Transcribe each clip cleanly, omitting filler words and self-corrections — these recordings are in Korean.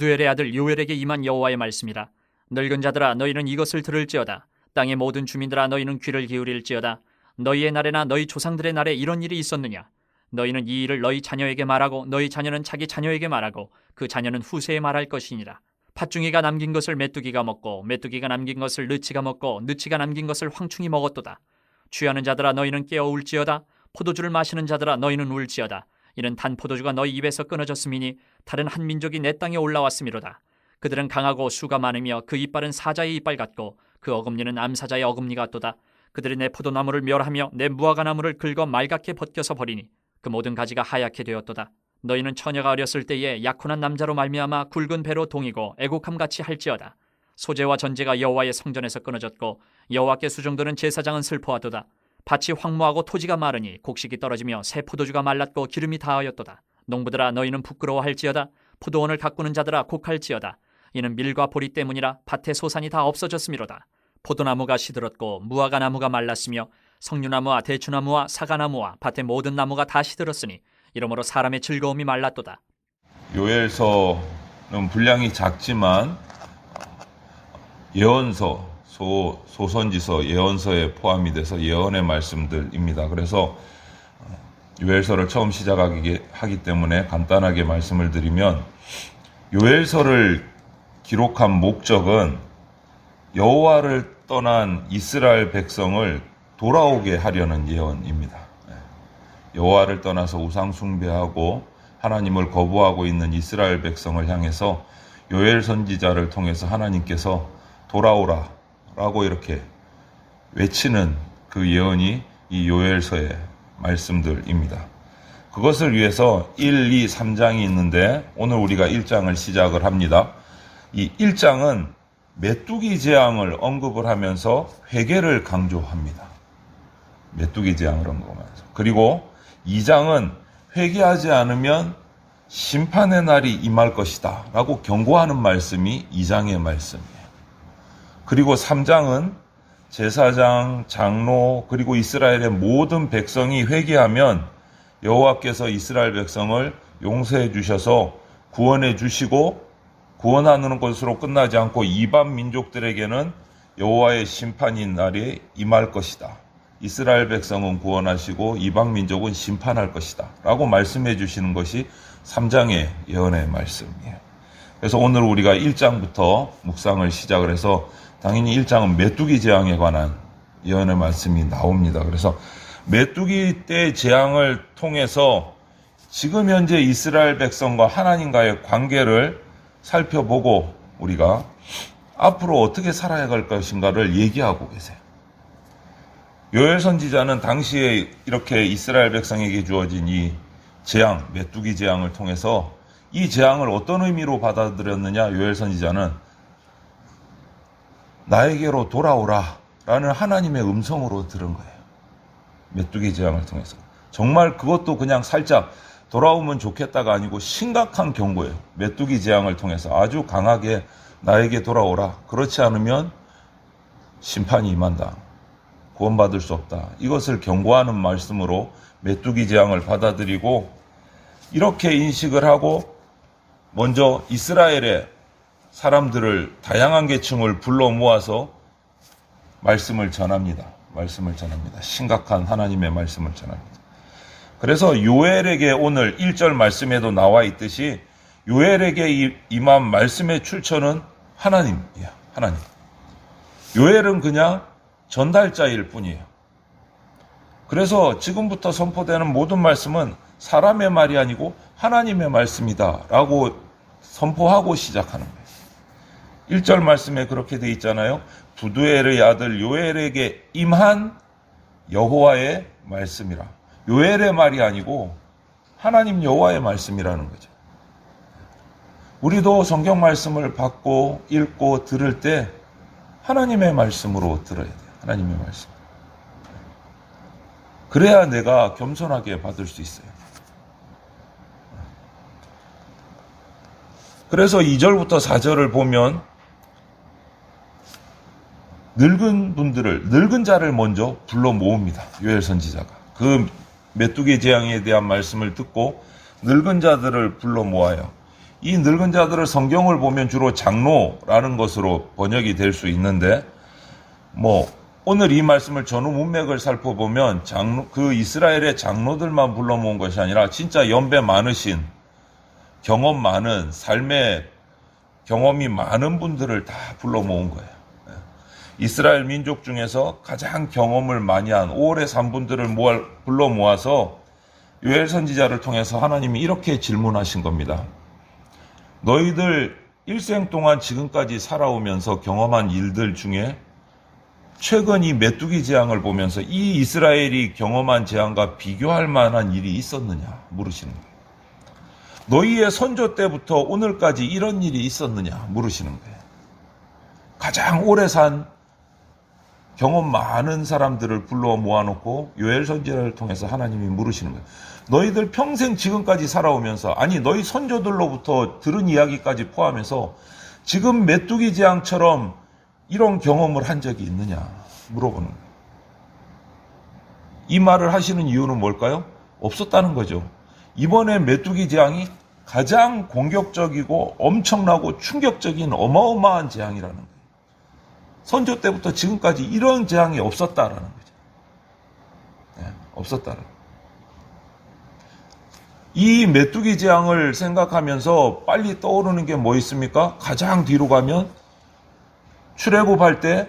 부두엘의 아들 요엘에게 임한 여호와의 말씀이라. 늙은 자들아 너희는 이것을 들을지어다. 땅의 모든 주민들아 너희는 귀를 기울일지어다. 너희의 날에나 너희 조상들의 날에 이런 일이 있었느냐? 너희는 이 일을 너희 자녀에게 말하고 너희 자녀는 자기 자녀에게 말하고 그 자녀는 후세에 말할 것이니라. 팥중이가 남긴 것을 메뚜기가 먹고 메뚜기가 남긴 것을 느치가 먹고 느치가 남긴 것을 황충이 먹었도다. 취하는 자들아 너희는 깨어 울지어다. 포도주를 마시는 자들아 너희는 울지어다. 이는 단 포도주가 너희 입에서 끊어졌음이니 다른 한 민족이 내 땅에 올라왔음이로다. 그들은 강하고 수가 많으며 그 이빨은 사자의 이빨 같고 그 어금니는 암사자의 어금니 같도다. 그들이 내 포도나무를 멸하며 내 무화과나무를 긁어 말갛게 벗겨서 버리니 그 모든 가지가 하얗게 되었도다. 너희는 처녀가 어렸을 때에 약혼한 남자로 말미암아 굵은 배로 동이고 애곡함같이 할지어다. 소재와 전제가 여호와의 성전에서 끊어졌고 여호와께 수종드는 제사장은 슬퍼하도다. 밭이 황무하고 토지가 마르니 곡식이 떨어지며 새 포도주가 말랐고 기름이 다하였도다. 농부들아 너희는 부끄러워할지어다. 포도원을 가꾸는 자들아 곡할지어다. 이는 밀과 보리 때문이라 밭의 소산이 다 없어졌음이로다. 포도나무가 시들었고 무화과나무가 말랐으며 석류나무와 대추나무와 사과나무와 밭의 모든 나무가 다 시들었으니 이러므로 사람의 즐거움이 말랐도다. 요엘서는 분량이 작지만 예언서, 소선지서, 예언서에 포함이 돼서 예언의 말씀들입니다. 그래서 요엘서를 처음 시작하기 때문에 간단하게 말씀을 드리면, 요엘서를 기록한 목적은 여호와를 떠난 이스라엘 백성을 돌아오게 하려는 예언입니다. 여호와를 떠나서 우상 숭배하고 하나님을 거부하고 있는 이스라엘 백성을 향해서 요엘 선지자를 통해서 하나님께서 돌아오라 라고 이렇게 외치는 그 예언이 이 요엘서의 말씀들입니다. 그것을 위해서 1, 2, 3장이 있는데 오늘 우리가 1장을 시작을 합니다. 이 1장은 메뚜기 재앙을 언급을 하면서 회개를 강조합니다. 메뚜기 재앙을 언급하면서. 그리고 2장은 회개하지 않으면 심판의 날이 임할 것이다 라고 경고하는 말씀이 2장의 말씀이에요. 그리고 3장은 제사장, 장로, 그리고 이스라엘의 모든 백성이 회개하면 여호와께서 이스라엘 백성을 용서해 주셔서 구원해 주시고, 구원하는 것으로 끝나지 않고 이방 민족들에게는 여호와의 심판인 날이 임할 것이다. 이스라엘 백성은 구원하시고 이방 민족은 심판할 것이다 라고 말씀해 주시는 것이 3장의 예언의 말씀이에요. 그래서 오늘 우리가 1장부터 묵상을 시작을 해서 당연히 1장은 메뚜기 재앙에 관한 예언의 말씀이 나옵니다. 그래서 메뚜기 때 재앙을 통해서 지금 현재 이스라엘 백성과 하나님과의 관계를 살펴보고 우리가 앞으로 어떻게 살아야 할 것인가를 얘기하고 계세요. 요엘 선지자는 당시에 이렇게 이스라엘 백성에게 주어진 이 재앙, 메뚜기 재앙을 통해서 이 재앙을 어떤 의미로 받아들였느냐, 요엘 선지자는 나에게로 돌아오라 라는 하나님의 음성으로 들은 거예요. 메뚜기 재앙을 통해서. 정말 그것도 그냥 살짝 돌아오면 좋겠다가 아니고 심각한 경고예요. 메뚜기 재앙을 통해서 아주 강하게 나에게 돌아오라. 그렇지 않으면 심판이 임한다. 구원받을 수 없다. 이것을 경고하는 말씀으로 메뚜기 재앙을 받아들이고, 이렇게 인식을 하고 먼저 이스라엘의 사람들을, 다양한 계층을 불러 모아서 말씀을 전합니다. 심각한 하나님의 말씀을 전합니다. 그래서 요엘에게 오늘 1절 말씀에도 나와 있듯이 요엘에게 임한 말씀의 출처는 하나님이에요. 하나님. 요엘은 그냥 전달자일 뿐이에요. 그래서 지금부터 선포되는 모든 말씀은 사람의 말이 아니고 하나님의 말씀이다 라고 선포하고 시작하는 거예요. 1절 말씀에 그렇게 돼 있잖아요. 부두엘의 아들 요엘에게 임한 여호와의 말씀이라. 요엘의 말이 아니고 하나님 여호와의 말씀이라는 거죠. 우리도 성경 말씀을 받고 읽고 들을 때 하나님의 말씀으로 들어야 돼요. 하나님의 말씀. 그래야 내가 겸손하게 받을 수 있어요. 그래서 2절부터 4절을 보면 늙은 자를 먼저 불러 모읍니다. 요엘 선지자가. 그 메뚜기 재앙에 대한 말씀을 듣고 늙은 자들을 불러 모아요. 이 늙은 자들을 성경을 보면 주로 장로라는 것으로 번역이 될 수 있는데, 오늘 이 말씀을 전후 문맥을 살펴보면 그 이스라엘의 장로들만 불러 모은 것이 아니라 진짜 연배 많으신, 경험 많은, 삶의 경험이 많은 분들을 다 불러 모은 거예요. 이스라엘 민족 중에서 가장 경험을 많이 한 오래 산 분들을 불러 모아서 요엘 선지자를 통해서 하나님이 이렇게 질문하신 겁니다. 너희들 일생 동안 지금까지 살아오면서 경험한 일들 중에 최근 이 메뚜기 재앙을 보면서 이 이스라엘이 경험한 재앙과 비교할 만한 일이 있었느냐 물으시는 거예요. 너희의 선조 때부터 오늘까지 이런 일이 있었느냐 물으시는 거예요. 가장 오래 산 경험 많은 사람들을 불러 모아놓고 요엘 선지자를 통해서 하나님이 물으시는 거예요. 너희들 평생 지금까지 살아오면서, 아니 너희 선조들로부터 들은 이야기까지 포함해서 지금 메뚜기 재앙처럼 이런 경험을 한 적이 있느냐 물어보는 거예요. 이 말을 하시는 이유는 뭘까요? 없었다는 거죠. 이번에 메뚜기 재앙이 가장 공격적이고 엄청나고 충격적인 어마어마한 재앙이라는 거예요. 선조 때부터 지금까지 이런 재앙이 없었다라는 거죠. 없었다는 거예요. 이 메뚜기 재앙을 생각하면서 빨리 떠오르는 게 뭐 있습니까? 가장 뒤로 가면 출애굽할 때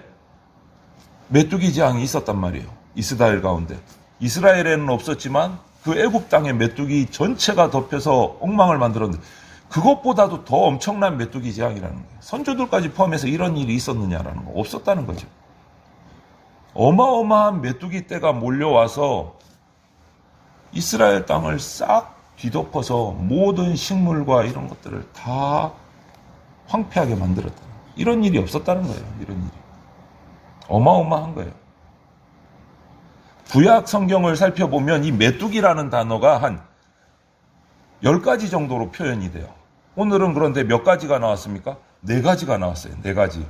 메뚜기 재앙이 있었단 말이에요. 이스라엘 가운데. 이스라엘에는 없었지만 그 애굽 땅에 메뚜기 전체가 덮여서 엉망을 만들었는데 그것보다도 더 엄청난 메뚜기 재앙이라는 거예요. 선조들까지 포함해서 이런 일이 있었느냐라는 거. 없었다는 거죠. 어마어마한 메뚜기 떼가 몰려와서 이스라엘 땅을 싹 뒤덮어서 모든 식물과 이런 것들을 다 황폐하게 만들었다. 이런 일이 없었다는 거예요. 이런 일이. 어마어마한 거예요. 구약 성경을 살펴보면 이 메뚜기라는 단어가 한 10가지 정도로 표현이 돼요. 오늘은 그런데 몇 가지가 나왔습니까? 4가지가 나왔어요. 4가지.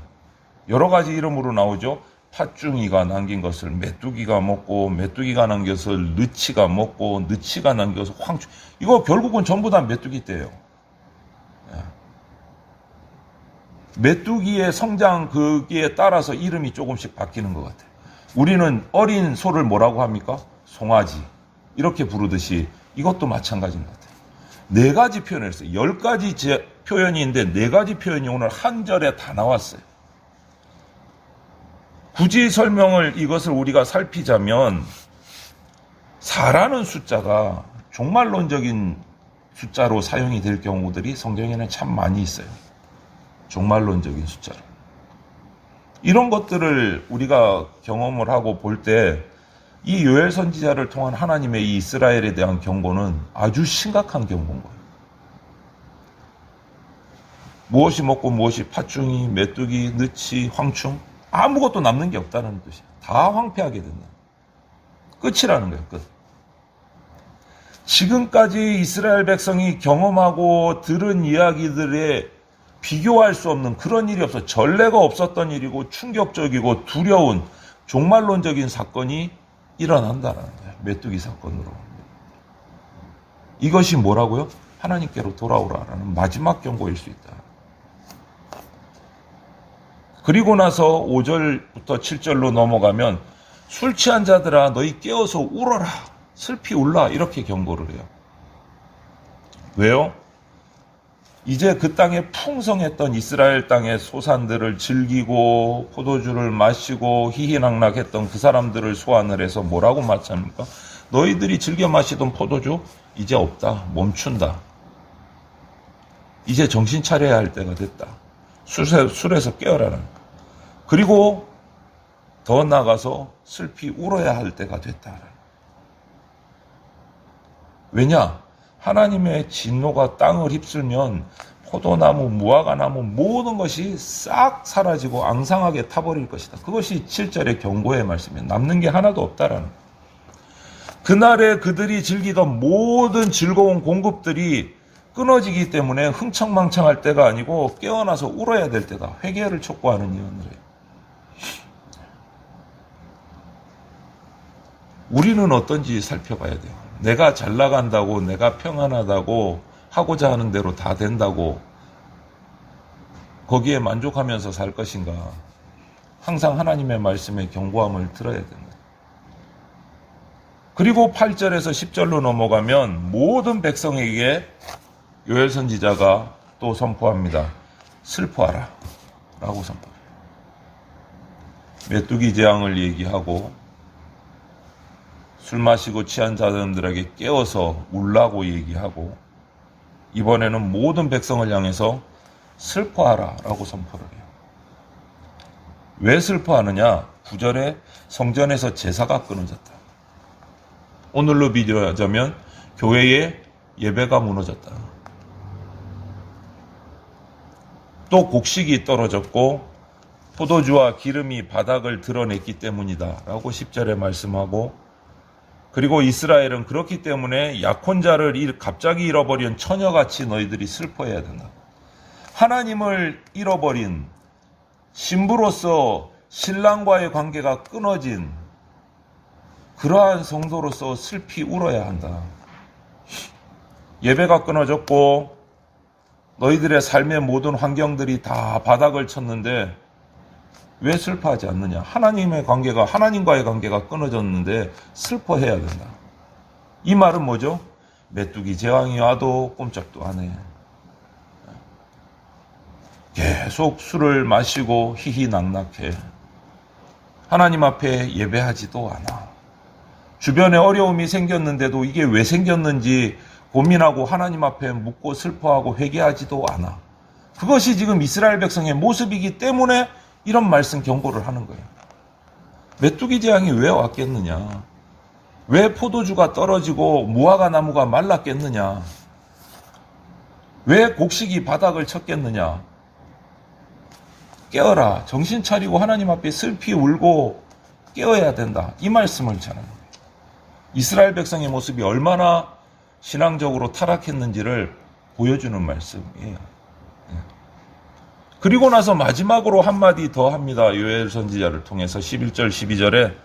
여러 가지 이름으로 나오죠. 팥중이가 남긴 것을 메뚜기가 먹고, 메뚜기가 남긴 것을 느치가 먹고, 느치가 남긴 것을 황충. 이거 결국은 전부 다 메뚜기떼예요. 메뚜기의 성장 그기에 따라서 이름이 조금씩 바뀌는 것 같아요. 우리는 어린 소를 뭐라고 합니까? 송아지. 이렇게 부르듯이 이것도 마찬가지인 것 같아요. 4가지 표현을 했어요. 10가지 표현이 있는데 4가지 표현이 오늘 한 절에 다 나왔어요. 굳이 설명을 이것을 우리가 살피자면 4라는 숫자가 종말론적인 숫자로 사용이 될 경우들이 성경에는 참 많이 있어요. 종말론적인 숫자로. 이런 것들을 우리가 경험을 하고 볼 때 이 요엘 선지자를 통한 하나님의 이 이스라엘에 대한 경고는 아주 심각한 경고인 거예요. 무엇이 먹고 무엇이 팥중이, 메뚜기, 느치, 황충 아무것도 남는 게 없다는 뜻이에요. 다 황폐하게 된다. 끝이라는 거예요. 끝. 지금까지 이스라엘 백성이 경험하고 들은 이야기들에 비교할 수 없는 그런 일이 없어. 전례가 없었던 일이고 충격적이고 두려운 종말론적인 사건이 일어난다라는 거예요. 메뚜기 사건으로. 이것이 뭐라고요? 하나님께로 돌아오라라는 마지막 경고일 수 있다. 그리고 나서 5절부터 7절로 넘어가면 술 취한 자들아 너희 깨어서 울어라. 슬피 울라. 이렇게 경고를 해요. 왜요? 이제 그 땅에 풍성했던 이스라엘 땅의 소산들을 즐기고 포도주를 마시고 희희낙낙했던 그 사람들을 소환을 해서 뭐라고 말합니까? 너희들이 즐겨 마시던 포도주 이제 없다. 멈춘다. 이제 정신 차려야 할 때가 됐다. 술에서 깨어라는 거. 그리고 더 나아가서 슬피 울어야 할 때가 됐다. 왜냐? 하나님의 진노가 땅을 휩쓸면 포도나무, 무화과나무 모든 것이 싹 사라지고 앙상하게 타버릴 것이다. 그것이 7절의 경고의 말씀이에요. 남는 게 하나도 없다라는 거예요. 그날에 그들이 즐기던 모든 즐거운 공급들이 끊어지기 때문에 흥청망청할 때가 아니고 깨어나서 울어야 될 때다. 회개를 촉구하는 예언을 해요. 우리는 어떤지 살펴봐야 돼요. 내가 잘 나간다고, 내가 평안하다고, 하고자 하는 대로 다 된다고 거기에 만족하면서 살 것인가? 항상 하나님의 말씀의 경고함을 들어야 된다. 그리고 8절에서 10절로 넘어가면 모든 백성에게 요엘 선지자가 또 선포합니다. 슬퍼하라 라고 선포해요. 메뚜기 재앙을 얘기하고 술 마시고 취한 사람들에게 깨워서 울라고 얘기하고 이번에는 모든 백성을 향해서 슬퍼하라 라고 선포를 해요. 왜 슬퍼하느냐? 9절에 성전에서 제사가 끊어졌다. 오늘로 비교하자면 교회의 예배가 무너졌다. 또 곡식이 떨어졌고 포도주와 기름이 바닥을 드러냈기 때문이다 라고 10절에 말씀하고, 그리고 이스라엘은 그렇기 때문에 약혼자를 갑자기 잃어버린 처녀같이 너희들이 슬퍼해야 된다. 하나님을 잃어버린 신부로서 신랑과의 관계가 끊어진 그러한 성도로서 슬피 울어야 한다. 예배가 끊어졌고 너희들의 삶의 모든 환경들이 다 바닥을 쳤는데 왜 슬퍼하지 않느냐? 하나님과의 관계가 끊어졌는데 슬퍼해야 된다. 이 말은 뭐죠? 메뚜기 재앙이 와도 꼼짝도 안 해. 계속 술을 마시고 희희낙낙해. 하나님 앞에 예배하지도 않아. 주변에 어려움이 생겼는데도 이게 왜 생겼는지 고민하고 하나님 앞에 묻고 슬퍼하고 회개하지도 않아. 그것이 지금 이스라엘 백성의 모습이기 때문에 이런 말씀 경고를 하는 거예요. 메뚜기 재앙이 왜 왔겠느냐? 왜 포도주가 떨어지고 무화과 나무가 말랐겠느냐? 왜 곡식이 바닥을 쳤겠느냐? 깨어라. 정신 차리고 하나님 앞에 슬피 울고 깨어야 된다. 이 말씀을 전하는 거예요. 이스라엘 백성의 모습이 얼마나 신앙적으로 타락했는지를 보여주는 말씀이에요. 그리고 나서 마지막으로 한마디 더 합니다. 요엘 선지자를 통해서 11절 12절에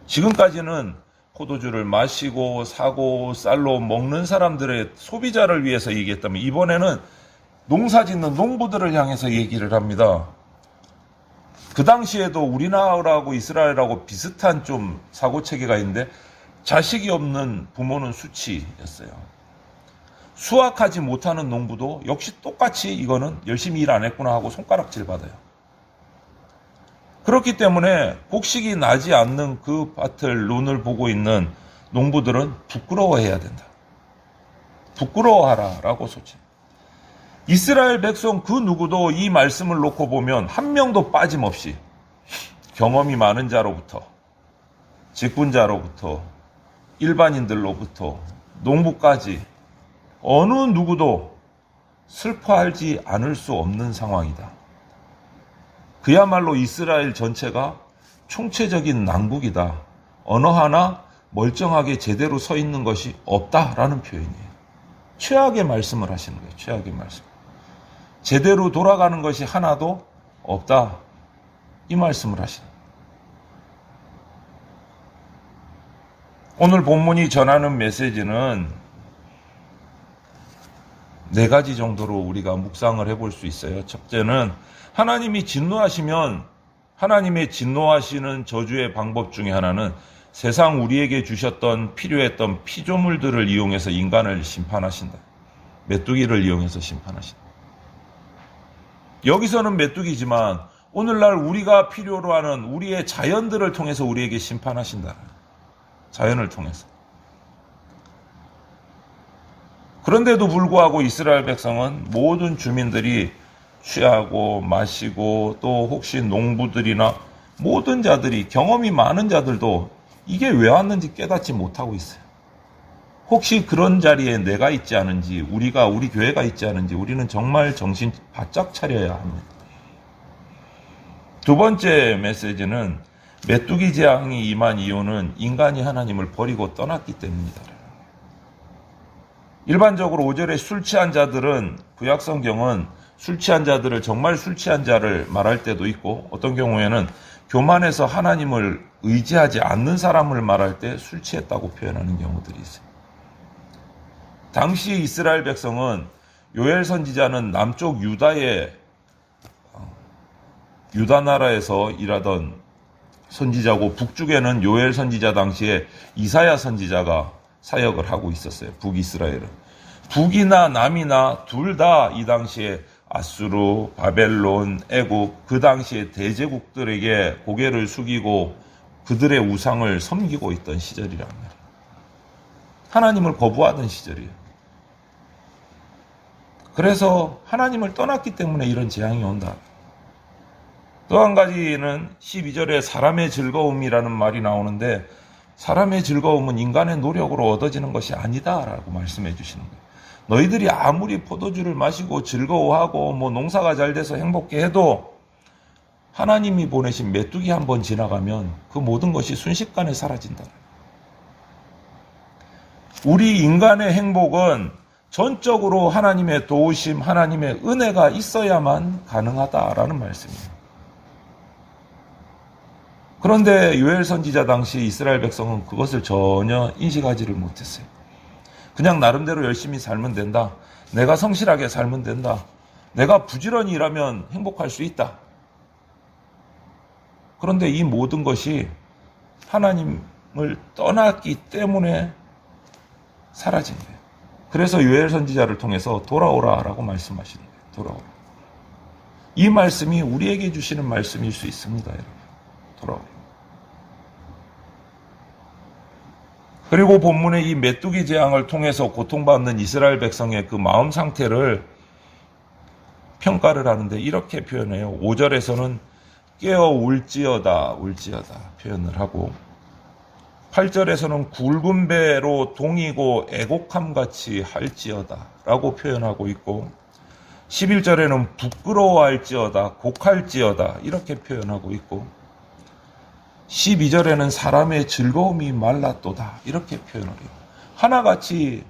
지금까지는 포도주를 마시고 사고 쌀로 먹는 사람들의 소비자를 위해서 얘기했다면 이번에는 농사짓는 농부들을 향해서 얘기를 합니다. 그 당시에도 우리나라하고 이스라엘하고 비슷한 좀 사고체계가 있는데 자식이 없는 부모는 수치였어요. 수확하지 못하는 농부도 역시 똑같이 이거는 열심히 일 안 했구나 하고 손가락질 받아요. 그렇기 때문에 곡식이 나지 않는 그 밭을 눈을 보고 있는 농부들은 부끄러워해야 된다. 부끄러워하라 라고 소치. 이스라엘 백성 그 누구도 이 말씀을 놓고 보면 한 명도 빠짐없이 경험이 많은 자로부터 직분자로부터 일반인들로부터 농부까지 어느 누구도 슬퍼하지 않을 수 없는 상황이다. 그야말로 이스라엘 전체가 총체적인 낭국이다. 어느 하나 멀쩡하게 제대로 서 있는 것이 없다라는 표현이에요. 최악의 말씀을 하시는 거예요. 최악의 말씀. 제대로 돌아가는 것이 하나도 없다. 이 말씀을 하시는 거예요. 오늘 본문이 전하는 메시지는 4가지 정도로 우리가 묵상을 해볼 수 있어요. 첫째는 하나님이 진노하시면 하나님의 진노하시는 저주의 방법 중에 하나는 세상 우리에게 주셨던 필요했던 피조물들을 이용해서 인간을 심판하신다. 메뚜기를 이용해서 심판하신다. 여기서는 메뚜기지만 오늘날 우리가 필요로 하는 우리의 자연들을 통해서 우리에게 심판하신다. 자연을 통해서. 그런데도 불구하고 이스라엘 백성은 모든 주민들이 취하고 마시고 또 혹시 농부들이나 모든 자들이 경험이 많은 자들도 이게 왜 왔는지 깨닫지 못하고 있어요. 혹시 그런 자리에 내가 있지 않은지 우리 교회가 있지 않은지 우리는 정말 정신 바짝 차려야 합니다. 두 번째 메시지는 메뚜기 재앙이 임한 이유는 인간이 하나님을 버리고 떠났기 때문이다. 일반적으로 5절에 술 취한 자들은 구약성경은 술 취한 자들을 정말 술 취한 자를 말할 때도 있고 어떤 경우에는 교만해서 하나님을 의지하지 않는 사람을 말할 때 술 취했다고 표현하는 경우들이 있어요. 당시 이스라엘 백성은 요엘 선지자는 남쪽 유다 나라에서 일하던 선지자고, 북쪽에는 요엘 선지자 당시에 이사야 선지자가 사역을 하고 있었어요. 북이스라엘은. 북이나 남이나 둘 다 이 당시에 아수르, 바벨론, 애국, 그 당시에 대제국들에게 고개를 숙이고 그들의 우상을 섬기고 있던 시절이란 말이에요. 하나님을 거부하던 시절이에요. 그래서 하나님을 떠났기 때문에 이런 재앙이 온다. 또 한 가지는 12절에 사람의 즐거움이라는 말이 나오는데, 사람의 즐거움은 인간의 노력으로 얻어지는 것이 아니다라고 말씀해 주시는 거예요. 너희들이 아무리 포도주를 마시고 즐거워하고 농사가 잘 돼서 행복해 해도 하나님이 보내신 메뚜기 한 번 지나가면 그 모든 것이 순식간에 사라진다. 우리 인간의 행복은 전적으로 하나님의 도우심, 하나님의 은혜가 있어야만 가능하다라는 말씀이에요. 그런데 요엘 선지자 당시 이스라엘 백성은 그것을 전혀 인식하지를 못했어요. 그냥 나름대로 열심히 살면 된다. 내가 성실하게 살면 된다. 내가 부지런히 일하면 행복할 수 있다. 그런데 이 모든 것이 하나님을 떠났기 때문에 사라진 거예요. 그래서 요엘 선지자를 통해서 돌아오라라고 말씀하시는 거예요. 돌아오라. 이 말씀이 우리에게 주시는 말씀일 수 있습니다, 여러분. 돌아오라. 그리고 본문의 이 메뚜기 재앙을 통해서 고통받는 이스라엘 백성의 그 마음 상태를 평가를 하는데 이렇게 표현해요. 5절에서는 깨어 울지어다 표현을 하고, 8절에서는 굵은 배로 동이고 애곡함같이 할지어다 라고 표현하고 있고, 11절에는 부끄러워할지어다 곡할지어다 이렇게 표현하고 있고, 12절에는 사람의 즐거움이 말랐도다 이렇게 표현을 해요. 하나같이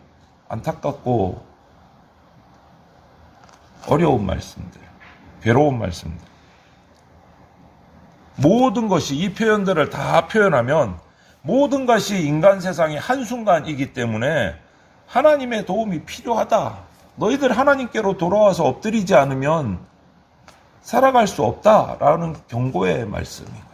안타깝고 어려운 말씀들, 괴로운 말씀들, 모든 것이 이 표현들을 다 표현하면 모든 것이 인간 세상의 한순간이기 때문에 하나님의 도움이 필요하다. 너희들 하나님께로 돌아와서 엎드리지 않으면 살아갈 수 없다라는 경고의 말씀이에요.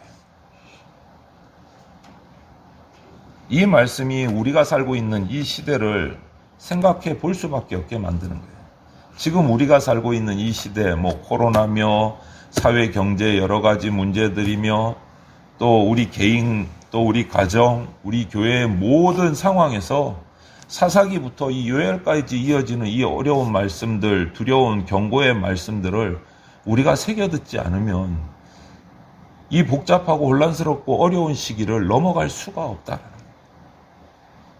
이 말씀이 우리가 살고 있는 이 시대를 생각해 볼 수밖에 없게 만드는 거예요. 지금 우리가 살고 있는 이 시대, 코로나며 사회 경제 여러 가지 문제들이며 또 우리 개인, 또 우리 가정, 우리 교회의 모든 상황에서 사사기부터 이 요엘까지 이어지는 이 어려운 말씀들, 두려운 경고의 말씀들을 우리가 새겨듣지 않으면 이 복잡하고 혼란스럽고 어려운 시기를 넘어갈 수가 없다는 거예요.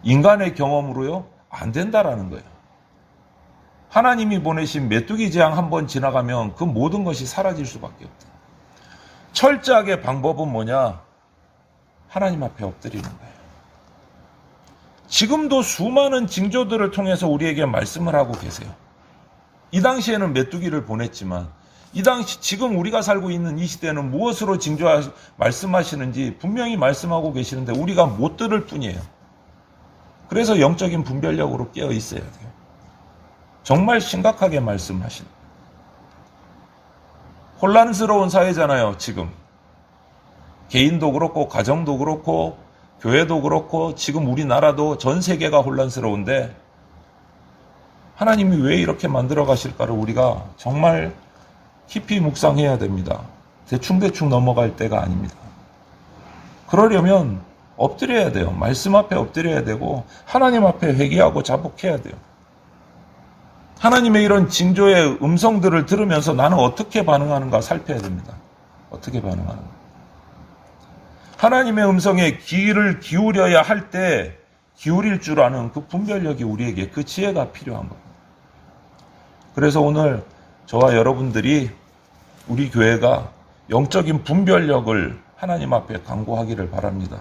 인간의 경험으로요, 안 된다라는 거예요. 하나님이 보내신 메뚜기 재앙 한번 지나가면 그 모든 것이 사라질 수밖에 없다. 철저하게 방법은 뭐냐? 하나님 앞에 엎드리는 거예요. 지금도 수많은 징조들을 통해서 우리에게 말씀을 하고 계세요. 이 당시에는 메뚜기를 보냈지만 이 당시 지금 우리가 살고 있는 이 시대는 무엇으로 말씀하시는지 분명히 말씀하고 계시는데 우리가 못 들을 뿐이에요. 그래서 영적인 분별력으로 깨어 있어야 돼요. 정말 심각하게 말씀하시는. 혼란스러운 사회잖아요, 지금. 개인도 그렇고 가정도 그렇고 교회도 그렇고 지금 우리나라도 전 세계가 혼란스러운데 하나님이 왜 이렇게 만들어 가실까를 우리가 정말 깊이 묵상해야 됩니다. 대충 넘어갈 때가 아닙니다. 그러려면 엎드려야 돼요. 말씀 앞에 엎드려야 되고 하나님 앞에 회개하고 자복해야 돼요. 하나님의 이런 징조의 음성들을 들으면서 나는 어떻게 반응하는가 살펴야 됩니다. 어떻게 반응하는가. 하나님의 음성에 귀를 기울여야 할 때 기울일 줄 아는 그 분별력이 우리에게 그 지혜가 필요한 겁니다. 그래서 오늘 저와 여러분들이 우리 교회가 영적인 분별력을 하나님 앞에 강구하기를 바랍니다.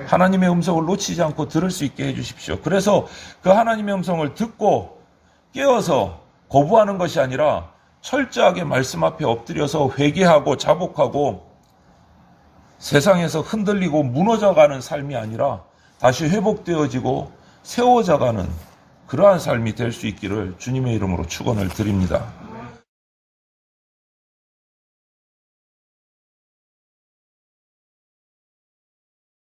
하나님의 음성을 놓치지 않고 들을 수 있게 해주십시오. 그래서 그 하나님의 음성을 듣고 깨어서 거부하는 것이 아니라 철저하게 말씀 앞에 엎드려서 회개하고 자복하고 세상에서 흔들리고 무너져가는 삶이 아니라 다시 회복되어지고 세워져가는 그러한 삶이 될 수 있기를 주님의 이름으로 축원을 드립니다.